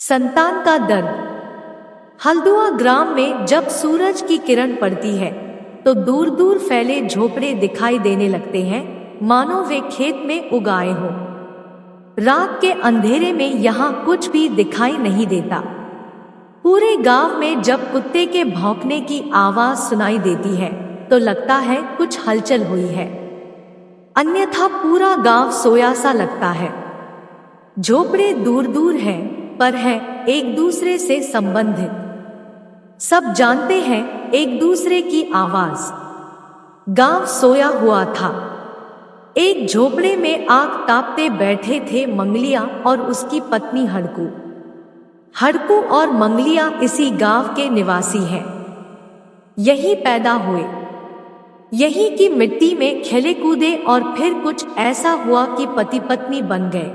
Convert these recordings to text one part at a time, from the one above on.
संतान का दर्द। हल्द्वां ग्राम में जब सूरज की किरण पड़ती है तो दूर दूर फैले झोपड़े दिखाई देने लगते हैं, मानो वे खेत में उगाए हों। रात के अंधेरे में यहाँ कुछ भी दिखाई नहीं देता। पूरे गांव में जब कुत्ते के भौंकने की आवाज सुनाई देती है तो लगता है कुछ हलचल हुई है, अन्यथा पूरा गांव सोया सा लगता है। झोपड़े दूर दूर हैं पर हैं एक दूसरे से संबंधित। सब जानते हैं एक दूसरे की आवाज। गांव सोया हुआ था। एक झोपड़े में आग तापते बैठे थे मंगलिया और उसकी पत्नी हड़कू। हड़कू और मंगलिया इसी गांव के निवासी हैं। यही पैदा हुए, यही की मिट्टी में खेले कूदे और फिर कुछ ऐसा हुआ कि पति पत्नी बन गए।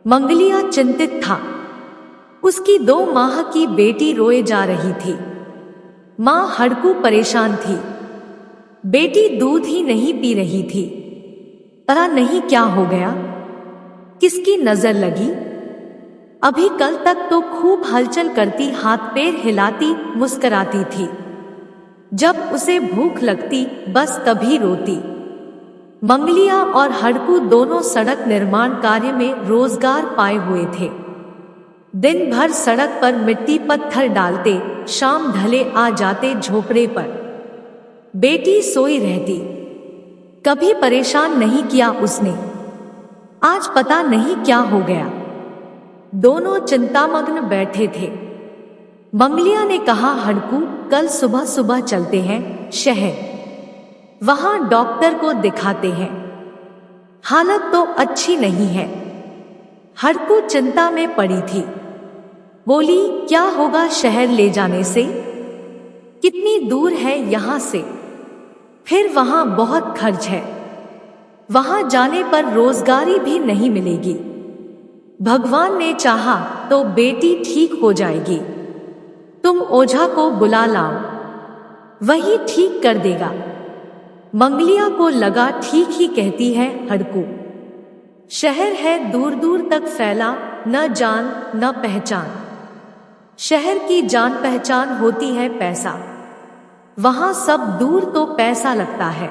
मंगलिया चिंतित था। उसकी 2 माह की बेटी रोए जा रही थी। मां हड़कू परेशान थी। बेटी दूध ही नहीं पी रही थी। पता नहीं क्या हो गया, किसकी नजर लगी। अभी कल तक तो खूब हलचल करती, हाथ पैर हिलाती, मुस्कुराती थी। जब उसे भूख लगती बस तभी रोती। मंगलिया और हड़कू दोनों सड़क निर्माण कार्य में रोजगार पाए हुए थे। दिन भर सड़क पर मिट्टी पत्थर डालते, शाम ढले आ जाते झोपड़े पर। बेटी सोई रहती, कभी परेशान नहीं किया उसने। आज पता नहीं क्या हो गया। दोनों चिंतामग्न बैठे थे। मंगलिया ने कहा, हड़कू कल सुबह सुबह चलते हैं शहर, वहां डॉक्टर को दिखाते हैं। हालत तो अच्छी नहीं है। हड़कू चिंता में पड़ी थी। बोली, क्या होगा शहर ले जाने से? कितनी दूर है यहां से? फिर वहां बहुत खर्च है। वहां जाने पर रोजगारी भी नहीं मिलेगी। भगवान ने चाहा तो बेटी ठीक हो जाएगी। तुम ओझा को बुला लाओ, वही ठीक कर देगा। मंगलिया को लगा ठीक ही कहती है हड़कू। शहर है दूर दूर तक फैला, न जान न पहचान। शहर की जान पहचान होती है पैसा। वहां सब दूर तो पैसा लगता है,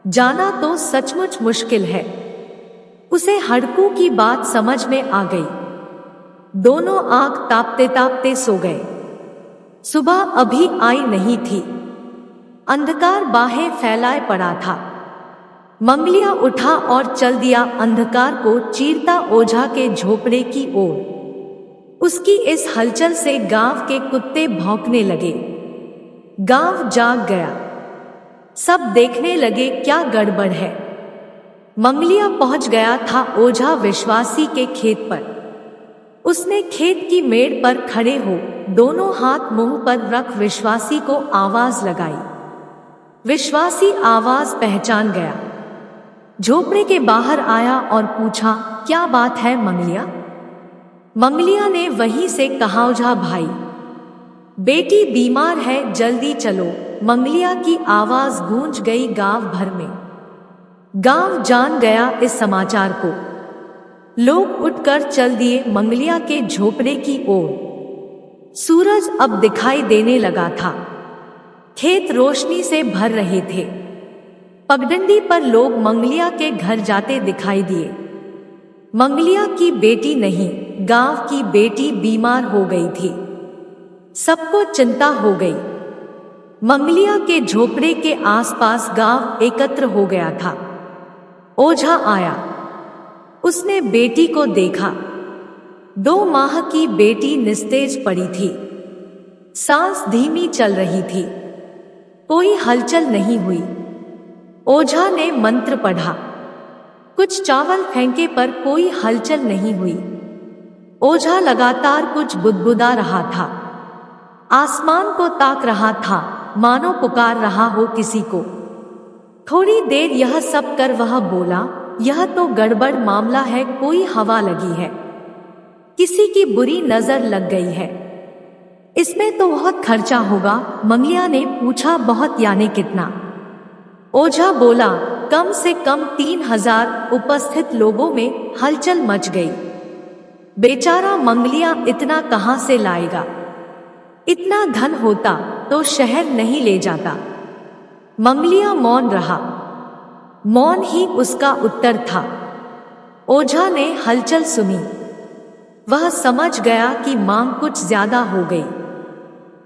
जाना तो सचमुच मुश्किल है। उसे हड़कू की बात समझ में आ गई। दोनों आंख तापते तापते सो गए। सुबह अभी आई नहीं थी। अंधकार बाहें फैलाए पड़ा था। मंगलिया उठा और चल दिया अंधकार को चीरता ओझा के झोपड़े की ओर। उसकी इस हलचल से गांव के कुत्ते भौंकने लगे। गांव जाग गया। सब देखने लगे क्या गड़बड़ है। मंगलिया पहुंच गया था ओझा विश्वासी के खेत पर। उसने खेत की मेड़ पर खड़े हो दोनों हाथ मुंह पर रख विश्वासी को आवाज लगाई। विश्वासी आवाज पहचान गया। झोपड़े के बाहर आया और पूछा, क्या बात है मंगलिया? मंगलिया ने वहीं से कहा, ओझा भाई, बेटी बीमार है, जल्दी चलो। मंगलिया की आवाज गूंज गई गांव भर में। गांव जान गया इस समाचार को। लोग उठकर चल दिए मंगलिया के झोपड़े की ओर। सूरज अब दिखाई देने लगा था। खेत रोशनी से भर रहे थे। पगडंडी पर लोग मंगलिया के घर जाते दिखाई दिए। मंगलिया की बेटी नहीं, गांव की बेटी बीमार हो गई थी। सबको चिंता हो गई। मंगलिया के झोपड़े के आसपास गांव एकत्र हो गया था। ओझा आया। उसने बेटी को देखा। 2 माह की बेटी निस्तेज पड़ी थी। सांस धीमी चल रही थी। कोई हलचल नहीं हुई। ओझा ने मंत्र पढ़ा। कुछ चावल फेंके पर कोई हलचल नहीं हुई। ओझा लगातार कुछ बुदबुदा रहा था। आसमान को ताक रहा था, मानो पुकार रहा हो किसी को। थोड़ी देर यह सब कर वह बोला, यह तो गड़बड़ मामला है, कोई हवा लगी है, किसी की बुरी नजर लग गई है। इसमें तो बहुत खर्चा होगा। मंगलिया ने पूछा, बहुत यानी कितना? ओझा बोला, कम से कम 3000। उपस्थित लोगों में हलचल मच गई। बेचारा मंगलिया इतना कहाँ से लाएगा? इतना धन होता तो शहर नहीं ले जाता। मंगलिया मौन रहा। मौन ही उसका उत्तर था। ओझा ने हलचल सुनी। वह समझ गया कि मांग कुछ ज्यादा हो गई।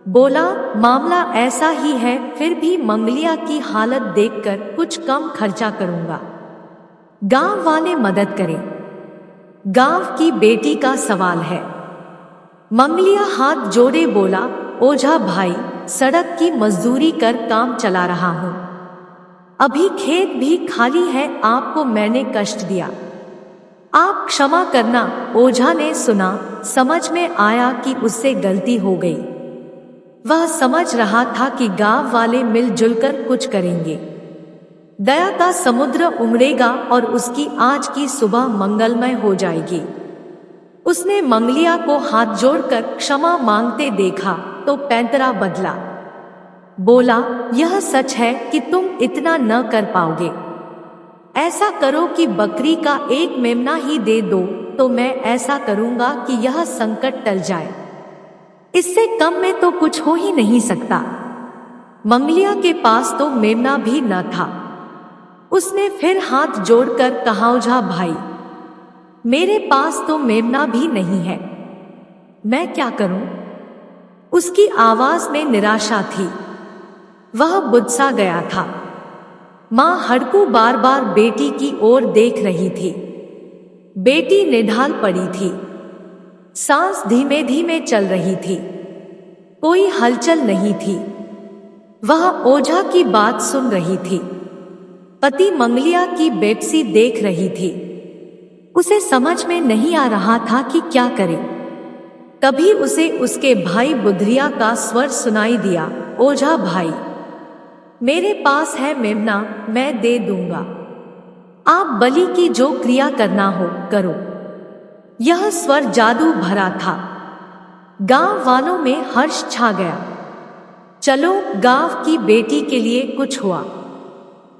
बोला, मामला ऐसा ही है, फिर भी मंगलिया की हालत देखकर कुछ कम खर्चा करूंगा। गांव वाले मदद करें। गांव की बेटी का सवाल है। मंगलिया हाथ जोड़े बोला, ओझा भाई, सड़क की मजदूरी कर काम चला रहा हूं। अभी खेत भी खाली है, आपको मैंने कष्ट दिया, आप क्षमा करना। ओझा ने सुना, समझ में आया कि उससे गलती हो गई। वह समझ रहा था कि गांव वाले मिलजुल कर कुछ करेंगे। दया का समुद्र उमड़ेगा और उसकी आज की सुबह मंगलमय हो जाएगी। उसने मंगलिया को हाथ जोड़कर क्षमा मांगते देखा तो पैंतरा बदला। बोला, यह सच है कि तुम इतना न कर पाओगे। ऐसा करो कि बकरी का एक मेमना ही दे दो, तो मैं ऐसा करूंगा कि यह संकट टल जाए। इससे कम में तो कुछ हो ही नहीं सकता। मंगलिया के पास तो मेमना भी न था। उसने फिर हाथ जोड़कर कहा, ओझा भाई, मेरे पास तो मेमना भी नहीं है, मैं क्या करूं? उसकी आवाज में निराशा थी। वह बुझसा गया था। मां हड़कू बार बार बेटी की ओर देख रही थी। बेटी निढाल पड़ी थी। सांस धीमे धीमे चल रही थी। कोई हलचल नहीं थी। वह ओझा की बात सुन रही थी। पति मंगलिया की बेपसी देख रही थी। उसे समझ में नहीं आ रहा था कि क्या करे। तभी उसे उसके भाई बुधरिया का स्वर सुनाई दिया, ओझा भाई, मेरे पास है मेमना, मैं दे दूंगा। आप बलि की जो क्रिया करना हो करो। यह स्वर जादू भरा था। गांव वालों में हर्ष छा गया। चलो, गांव की बेटी के लिए कुछ हुआ।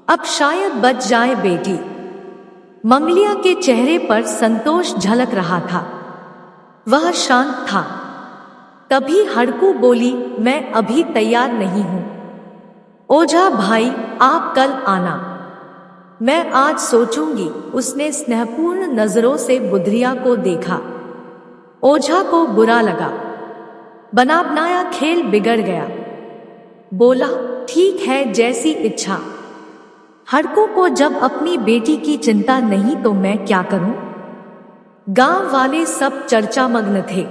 अब शायद बच जाए बेटी। मंगलिया के चेहरे पर संतोष झलक रहा था। वह शांत था। तभी हड़कू बोली, मैं अभी तैयार नहीं हूं। ओझा भाई, आप कल आना, मैं आज सोचूंगी। उसने स्नेहपूर्ण नजरों से बुधरिया को देखा। ओझा को बुरा लगा। बना बनाया खेल बिगड़ गया। बोला, ठीक है, जैसी इच्छा। हड़कू को जब अपनी बेटी की चिंता नहीं तो मैं क्या करूं? गांव वाले सब चर्चा मग्न थे।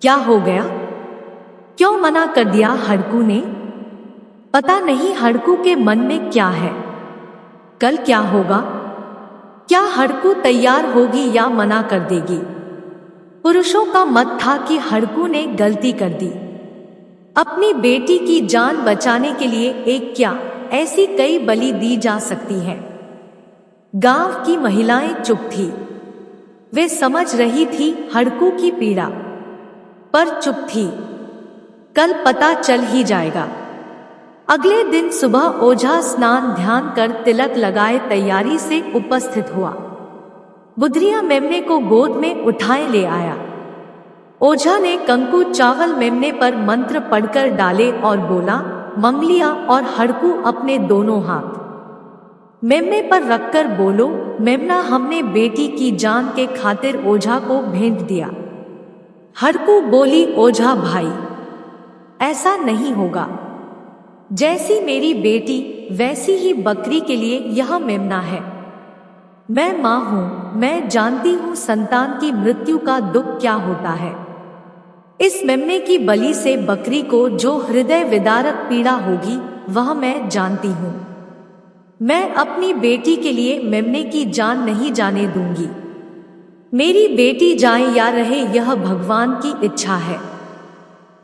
क्या हो गया? क्यों मना कर दिया हड़कू ने? पता नहीं हड़कू के मन में क्या है। कल क्या होगा? क्या हड़कू तैयार होगी या मना कर देगी? पुरुषों का मत था कि हड़कू ने गलती कर दी। अपनी बेटी की जान बचाने के लिए एक क्या, ऐसी कई बलि दी जा सकती है। गांव की महिलाएं चुप थी। वे समझ रही थी हड़कू की पीड़ा, पर चुप थी। कल पता चल ही जाएगा। अगले दिन सुबह ओझा स्नान ध्यान कर तिलक लगाए तैयारी से उपस्थित हुआ। बुधरिया मेमने को गोद में उठाए ले आया। ओझा ने कंकु चावल मेमने पर मंत्र पढ़कर डाले और बोला, मंगलिया और हड़कू अपने दोनों हाथ मेमने पर रखकर बोलो, मेमना हमने बेटी की जान के खातिर ओझा को भेंट दिया। हड़कू बोली, ओझा भाई, ऐसा नहीं होगा। जैसी मेरी बेटी वैसी ही बकरी के लिए यह मेमना है। मैं मां हूं, मैं जानती हूं संतान की मृत्यु का दुख क्या होता है। इस मेमने की बलि से बकरी को जो हृदय विदारक पीड़ा होगी वह मैं जानती हूं। मैं अपनी बेटी के लिए मेमने की जान नहीं जाने दूंगी। मेरी बेटी जाए या रहे यह भगवान की इच्छा है।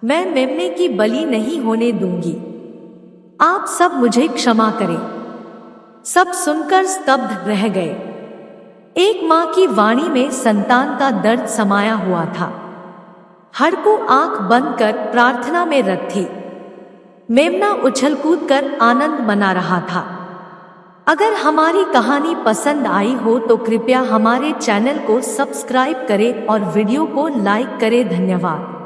मैं मेमने की बलि नहीं होने दूंगी। आप सब मुझे क्षमा करें। सब सुनकर स्तब्ध रह गए। एक मां की वाणी में संतान का दर्द समाया हुआ था। हड़कू आंख बंद कर प्रार्थना में रत थी। मेमना उछल कूद कर आनंद मना रहा था। अगर हमारी कहानी पसंद आई हो तो कृपया हमारे चैनल को सब्सक्राइब करें और वीडियो को लाइक करें। धन्यवाद।